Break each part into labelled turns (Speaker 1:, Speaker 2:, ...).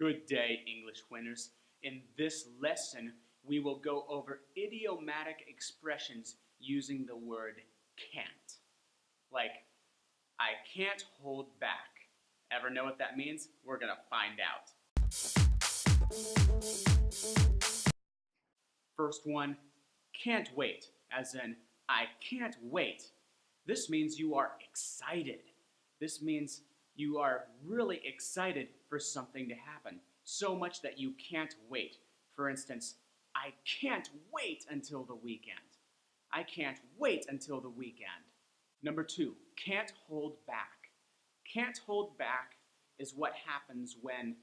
Speaker 1: Good day, English winners. In this lesson, we will go over idiomatic expressions using the word can't. Like, I can't hold back. Ever know what that means? We're gonna find out. First one, can't wait, as in, I can't wait. This means you are excited. This means you are really excited for something to happen, so much that you can't wait. For instance, I can't wait until the weekend. I can't wait until the weekend. Number two, can't hold back. Can't hold back is what happens when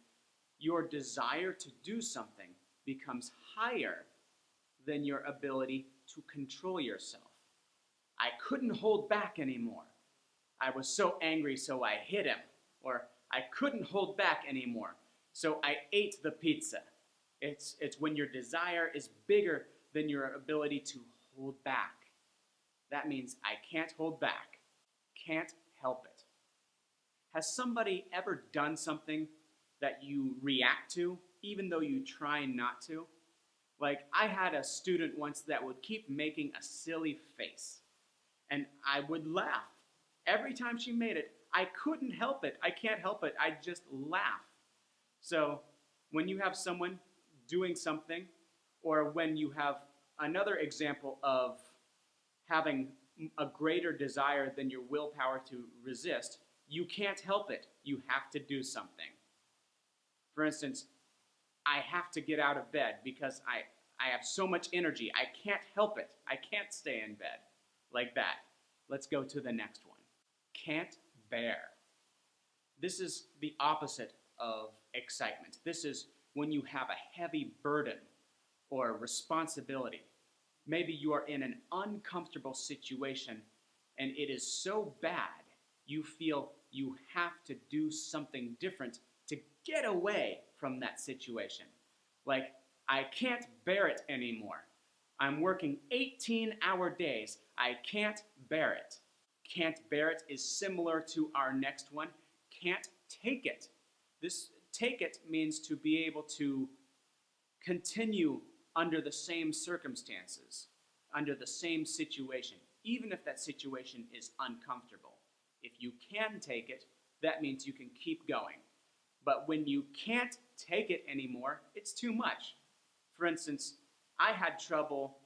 Speaker 1: your desire to do something becomes higher than your ability to control yourself. I couldn't hold back anymore. I was so angry, so I hit him. Or I couldn't hold back anymore, so I ate the pizza. It's when your desire is bigger than your ability to hold back. That means I can't hold back. Can't help it. Has somebody ever done something that you react to, even though you try not to? Like, I had a student once that would keep making a silly face, and I would laugh. Every time she made it, I couldn't help it. I can't help it. I just laugh. So when you have someone doing something, or when you have another example of having a greater desire than your willpower to resist, you can't help it. You have to do something. For instance, I have to get out of bed because I have so much energy. I can't help it. I can't stay in bed. Like that. Let's go to the next one. Can't bear. This is the opposite of excitement. This is when you have a heavy burden or responsibility. Maybe you are in an uncomfortable situation and it is so bad you feel you have to do something different to get away from that situation. Like, I can't bear it anymore. I'm working 18-hour days. I can't bear it. Can't bear it is similar to our next one, can't take it. This take it means to be able to continue under the same circumstances, under the same situation, even if that situation is uncomfortable. If you can take it, that means you can keep going. But when you can't take it anymore, it's too much. For instance, I had trouble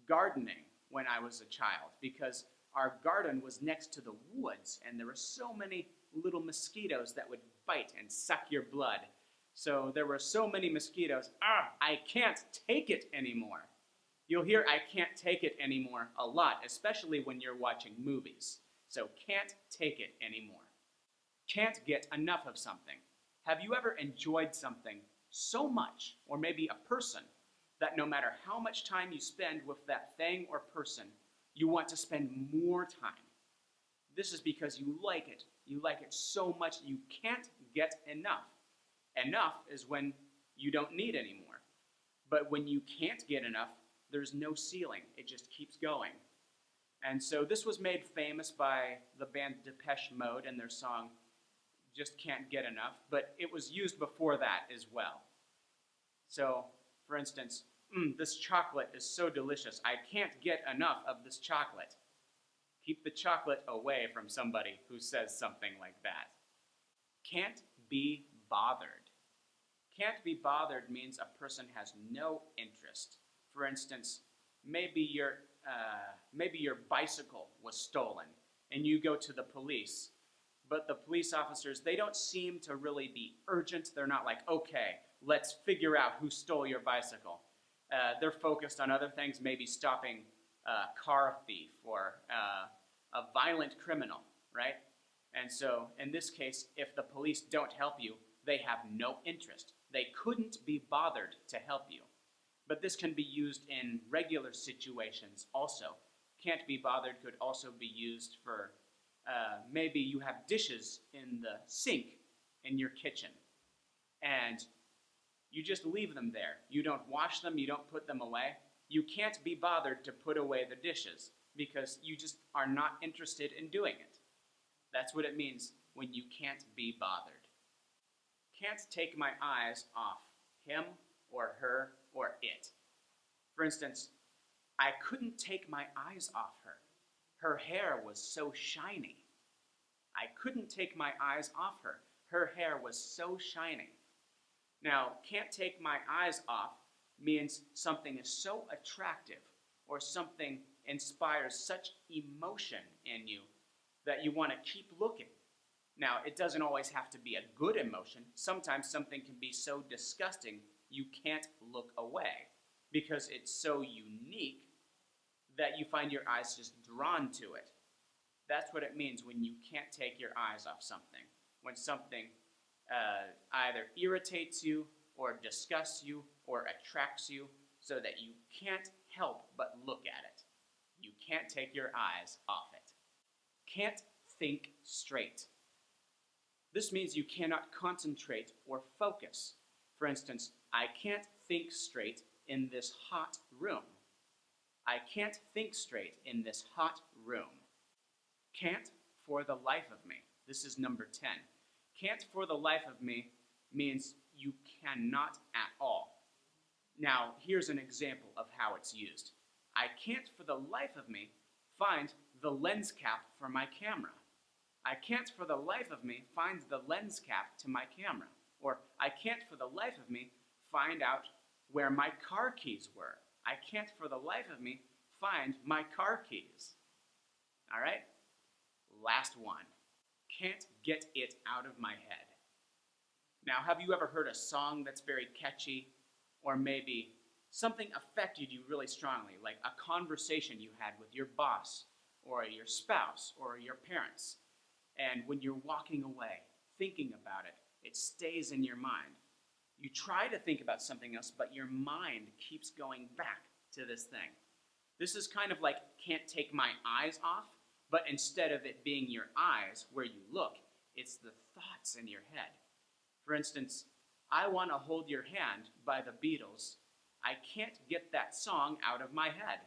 Speaker 1: gardening when I was a child because our garden was next to the woods and there were so many little mosquitoes that would bite and suck your blood. So there were so many mosquitoes, I can't take it anymore. You'll hear I can't take it anymore a lot, especially when you're watching movies. So can't take it anymore. Can't get enough of something. Have you ever enjoyed something so much, or maybe a person, that no matter how much time you spend with that thing or person, you want to spend more time? This is because you like it. You like it so much you can't get enough. Enough is when you don't need anymore. But when you can't get enough, there's no ceiling. It just keeps going. And so this was made famous by the band Depeche Mode and their song, Just Can't Get Enough, but it was used before that as well. So, for instance, this chocolate is so delicious. I can't get enough of this chocolate. Keep the chocolate away from somebody who says something like that. Can't be bothered. Can't be bothered means a person has no interest. For instance, maybe your bicycle was stolen and you go to the police, but the police officers, they don't seem to really be urgent. They're not like, okay, let's figure out who stole your bicycle. They're focused on other things, maybe stopping a car thief or a violent criminal, right? And so in this case, if the police don't help you, they have no interest. They couldn't be bothered to help you. But this can be used in regular situations also. Can't be bothered could also be used for maybe you have dishes in the sink in your kitchen and you just leave them there. You don't wash them, you don't put them away. You can't be bothered to put away the dishes because you just are not interested in doing it. That's what it means when you can't be bothered. can't take my eyes off him or her or it. For instance, I couldn't take my eyes off her. Her hair was so shiny. I couldn't take my eyes off her. Her hair was so shiny. Now, can't take my eyes off means something is so attractive or something inspires such emotion in you that you want to keep looking. Now, it doesn't always have to be a good emotion. Sometimes something can be so disgusting you can't look away because it's so unique that you find your eyes just drawn to it. That's what it means when you can't take your eyes off something. When something either irritates you or disgusts you or attracts you so that you can't help but look at it. You can't take your eyes off it. Can't think straight. This means you cannot concentrate or focus. For instance, I can't think straight in this hot room. I can't think straight in this hot room. Can't for the life of me. This is number 10. Can't for the life of me means you cannot at all. Now, here's an example of how it's used. I can't for the life of me find the lens cap for my camera. I can't for the life of me find the lens cap to my camera. Or I can't for the life of me find out where my car keys were. I can't for the life of me find my car keys. All right? Last one. Can't get it out of my head. Now, have you ever heard a song that's very catchy, or maybe something affected you really strongly, like a conversation you had with your boss, or your spouse, or your parents, and when you're walking away, thinking about it, it stays in your mind. You try to think about something else, but your mind keeps going back to this thing. This is kind of like can't take my eyes off, but instead of it being your eyes where you look, it's the thoughts in your head. For instance, I Want to Hold Your Hand by the Beatles. I can't get that song out of my head.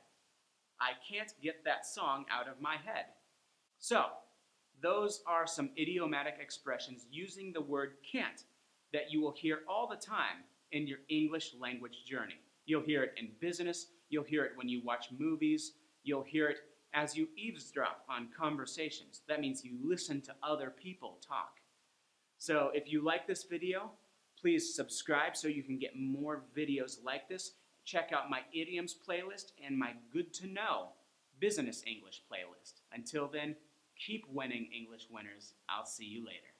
Speaker 1: I can't get that song out of my head. So, those are some idiomatic expressions using the word can't that you will hear all the time in your English language journey. You'll hear it in business, you'll hear it when you watch movies, you'll hear it as you eavesdrop on conversations. That means you listen to other people talk. So if you like this video, please subscribe so you can get more videos like this. Check out my idioms playlist and my Good to Know business English playlist. Until then, keep winning, English winners. I'll see you later.